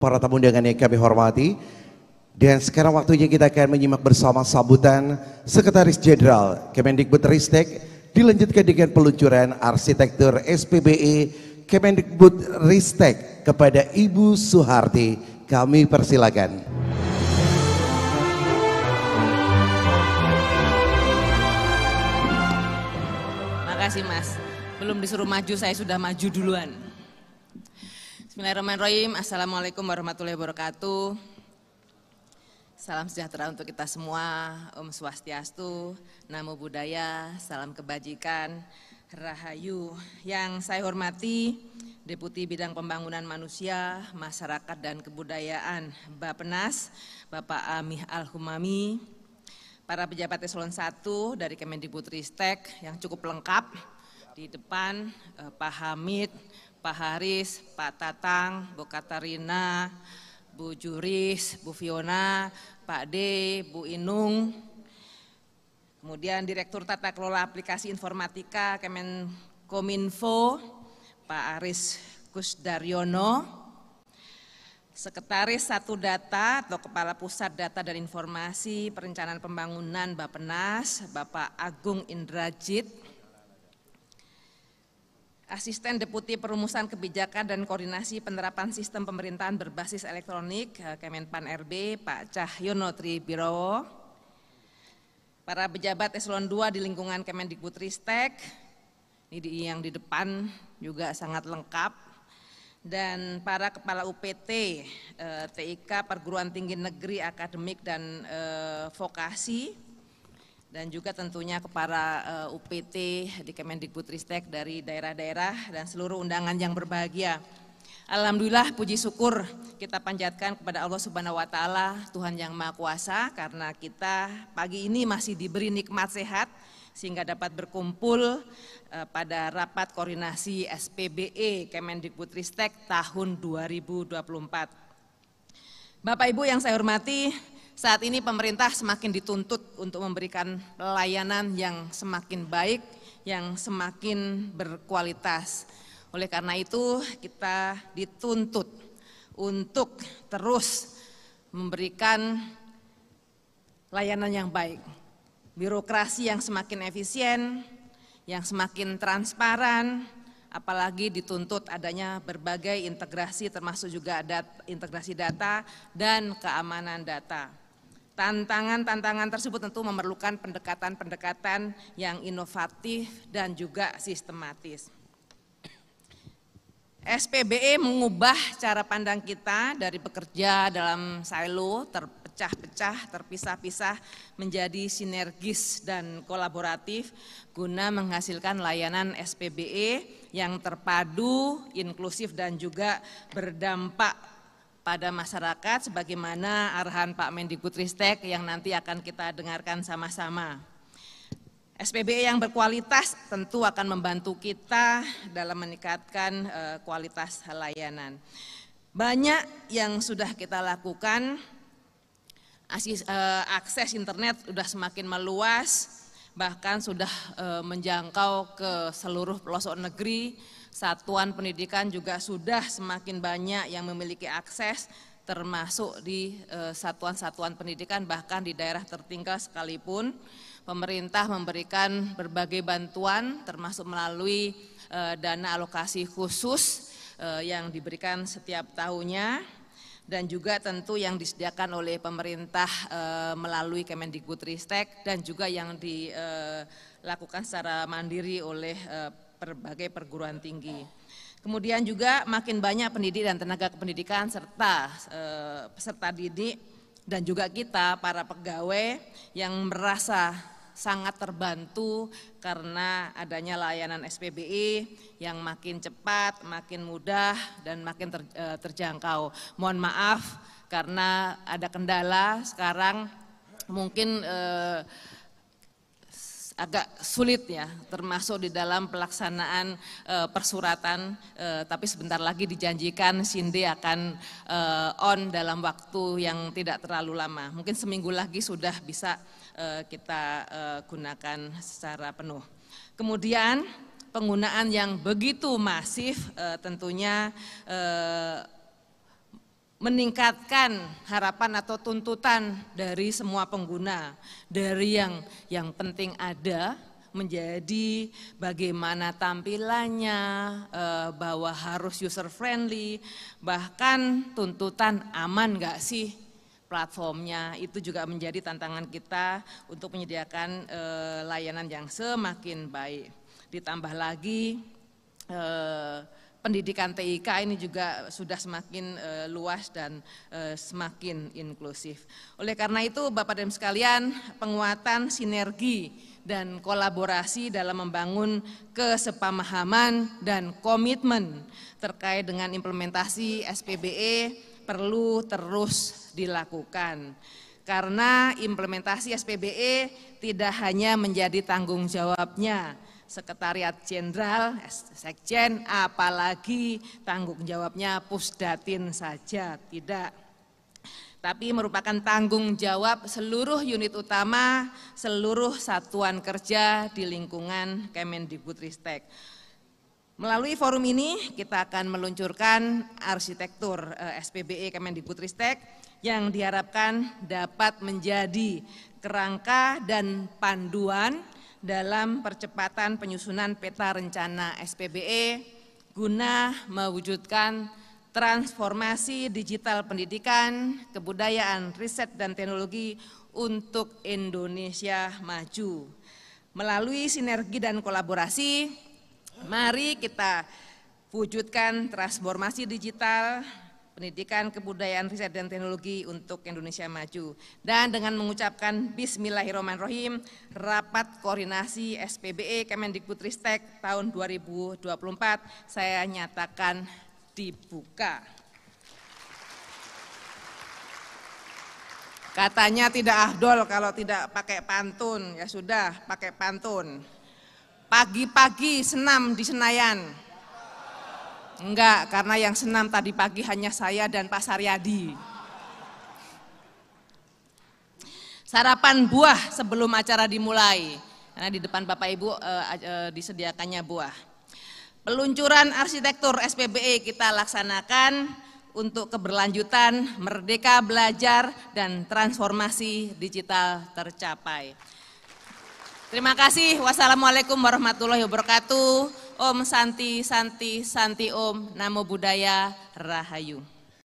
para tamu undangan yang kami hormati. Dan sekarang waktunya kita akan menyimak bersama sambutan Sekretaris Jenderal Kemendikbudristek, dilanjutkan dengan peluncuran arsitektur SPBE Kemendikbudristek kepada Ibu Suharti. Kami persilakan. Makasih Mas, belum disuruh maju saya sudah maju duluan. Bismillahirrahmanirrahim, Assalamualaikum warahmatullahi wabarakatuh. Salam sejahtera untuk kita semua, Om Swastiastu, Namo Buddhaya, salam kebajikan, Rahayu. Yang saya hormati Deputi Bidang Pembangunan Manusia, Masyarakat dan Kebudayaan Bappenas, Bapak Amih Al-Humami, para pejabat eselon 1 dari Kemendikbudristek yang cukup lengkap di depan, Pak Hamid, Pak Haris, Pak Tatang, Bu Katarina, Bu Juris, Bu Fiona, Pak D, Bu Inung, kemudian Direktur Tata Kelola Aplikasi Informatika Kemenkominfo, Pak Aris Kusdaryono, Sekretaris Satu Data atau Kepala Pusat Data dan Informasi Perencanaan Pembangunan Bappenas, Bapak Agung Indrajit, Asisten Deputi Perumusan Kebijakan dan Koordinasi Penerapan Sistem Pemerintahan Berbasis Elektronik Kemenpan RB, Pak Cahyono Tribirowo, para pejabat eselon 2 di lingkungan Kemendikbudristek, ini yang di depan juga sangat lengkap, dan para kepala UPT, TIK, Perguruan Tinggi Negeri, Akademik dan Vokasi, dan juga tentunya kepada UPT di Kemendikbudristek dari daerah-daerah dan seluruh undangan yang berbahagia. Alhamdulillah, puji syukur kita panjatkan kepada Allah Subhanahu wa Ta'ala, Tuhan yang Maha Kuasa, karena kita pagi ini masih diberi nikmat sehat sehingga dapat berkumpul pada rapat koordinasi SPBE Kemendikbudristek tahun 2024. Bapak Ibu yang saya hormati, saat ini pemerintah semakin dituntut untuk memberikan pelayanan yang semakin baik, yang semakin berkualitas. Oleh karena itu kita dituntut untuk terus memberikan layanan yang baik, birokrasi yang semakin efisien, yang semakin transparan, apalagi dituntut adanya berbagai integrasi termasuk juga integrasi data dan keamanan data. Tantangan-tantangan tersebut tentu memerlukan pendekatan-pendekatan yang inovatif dan juga sistematis. SPBE mengubah cara pandang kita dari bekerja dalam silo, terpecah-pecah, terpisah-pisah menjadi sinergis dan kolaboratif guna menghasilkan layanan SPBE yang terpadu, inklusif dan juga berdampak pada masyarakat sebagaimana arahan Pak Mendikbudristek yang nanti akan kita dengarkan sama-sama. SPBE yang berkualitas tentu akan membantu kita dalam meningkatkan kualitas layanan. Banyak yang sudah kita lakukan, akses internet sudah semakin meluas, bahkan sudah menjangkau ke seluruh pelosok negeri, satuan pendidikan juga sudah semakin banyak yang memiliki akses, termasuk di satuan-satuan pendidikan bahkan di daerah tertinggal sekalipun. Pemerintah memberikan berbagai bantuan termasuk melalui dana alokasi khusus yang diberikan setiap tahunnya dan juga tentu yang disediakan oleh pemerintah melalui Kemendikbudristek dan juga yang dilakukan secara mandiri oleh berbagai perguruan tinggi. Kemudian juga makin banyak pendidik dan tenaga kependidikan serta peserta didik dan juga kita para pegawai yang merasa sangat terbantu karena adanya layanan SPBE yang makin cepat, makin mudah dan makin terjangkau. Mohon maaf karena ada kendala sekarang mungkin agak sulit ya, termasuk di dalam pelaksanaan persuratan, tapi sebentar lagi dijanjikan Sinde akan on dalam waktu yang tidak terlalu lama. Mungkin seminggu lagi sudah bisa kita gunakan secara penuh. Kemudian penggunaan yang begitu masif tentunya meningkatkan harapan atau tuntutan dari semua pengguna, dari yang penting ada menjadi bagaimana tampilannya, bahwa harus user friendly, bahkan tuntutan aman nggak sih platformnya. Itu juga menjadi tantangan kita untuk menyediakan layanan yang semakin baik. Ditambah lagi pendidikan TIK ini juga sudah semakin luas dan semakin inklusif. Oleh karena itu Bapak dan Ibu sekalian, penguatan sinergi dan kolaborasi dalam membangun kesepamahaman dan komitmen terkait dengan implementasi SPBE perlu terus dilakukan. Karena implementasi SPBE tidak hanya menjadi tanggung jawabnya Sekretariat Jenderal, Sekjen, apalagi tanggung jawabnya Pusdatin saja, tidak. Tapi merupakan tanggung jawab seluruh unit utama, seluruh satuan kerja di lingkungan Kemendikbudristek. Melalui forum ini kita akan meluncurkan arsitektur SPBE Kemendikbudristek yang diharapkan dapat menjadi kerangka dan panduan dalam percepatan penyusunan peta rencana SPBE guna mewujudkan transformasi digital pendidikan, kebudayaan, riset dan teknologi untuk Indonesia maju. Melalui sinergi dan kolaborasi, mari kita wujudkan transformasi digital, pendidikan, kebudayaan, riset dan teknologi untuk Indonesia maju. Dan dengan mengucapkan Bismillahirrahmanirrahim, rapat koordinasi SPBE Kemendikbudristek tahun 2024 saya nyatakan dibuka. Katanya tidak afdol kalau tidak pakai pantun, ya sudah pakai pantun. Pagi-pagi senam di Senayan. Enggak, karena yang senam tadi pagi hanya saya dan Pak Saryadi. Sarapan buah sebelum acara dimulai, karena di depan Bapak Ibu disediakannya buah. Peluncuran arsitektur SPBE kita laksanakan untuk keberlanjutan merdeka belajar dan transformasi digital tercapai. Terima kasih. Wassalamualaikum warahmatullahi wabarakatuh. Om Santi, Santi, Santi Om, Namo Buddhaya, Rahayu.